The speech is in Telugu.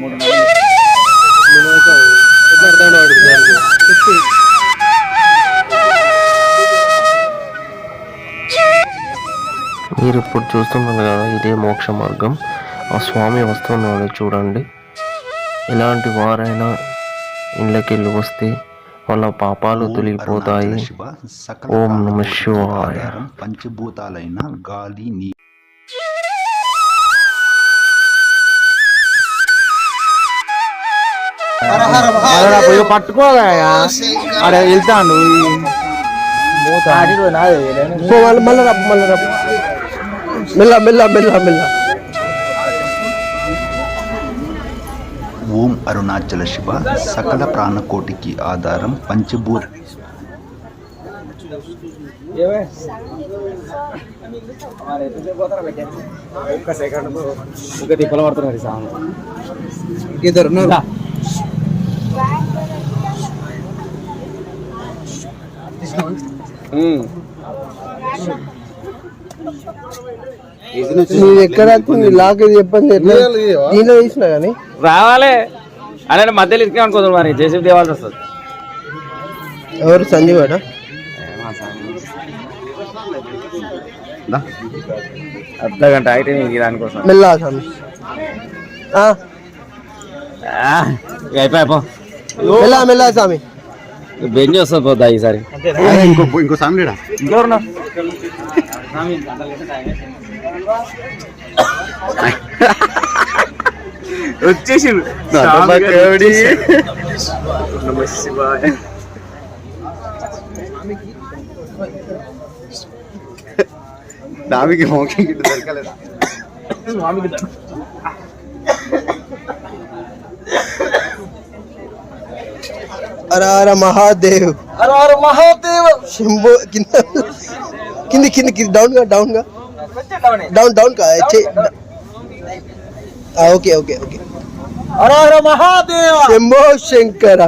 మీరు ఇప్పుడు చూస్తున్నారు కదా, ఇదే మోక్ష మార్గం. ఆ స్వామి వస్తున్నాడు చూడండి. ఎలాంటి వారైనా ఇళ్ళకెళ్ళి వస్తే వాళ్ళ పాపాలు తొలగిపోతాయి. ఓం నమః శివాయ. పంచభూతాలైన గాలి, నీ పట్టుకోగా అక్కడ వెళ్తాడు మెల్ల మెల్ల మెల్ల మెల్ల. ఓం అరుణాచల శివ సకల ప్రాణకోటికి ఆధారం పంచభూత ఎక్కడ లాక్ చెప్పండి దీనిలో తీసినా కానీ రావాలి అనే మధ్యలో ఇరికే అనుకోదు మరి జేసీబీ దేవాల్సి వస్తుంది. ఎవరు సంజీవ్ అట అర్ధ గంట అయితే దానికోసం మెల్ల అయిపోయా మెల్ల మెల్ల స్వామి బెంజ్ వస్తుంది పోతా ఈసారి. ఇంకో సామిడా ఇంకెవరున్నా వచ్చేసి దామికి మోకింగ్ గిట్ట దొరకలేదు. హర హర మహాదేవ్, హర హర మహాదేవ్ శంభో. కింద కింది కింది కింది డౌన్ గా డౌన్ గా డౌన్ డౌన్ కా. Okay okay okay. Hara Hara Mahadev Shambho Shankara.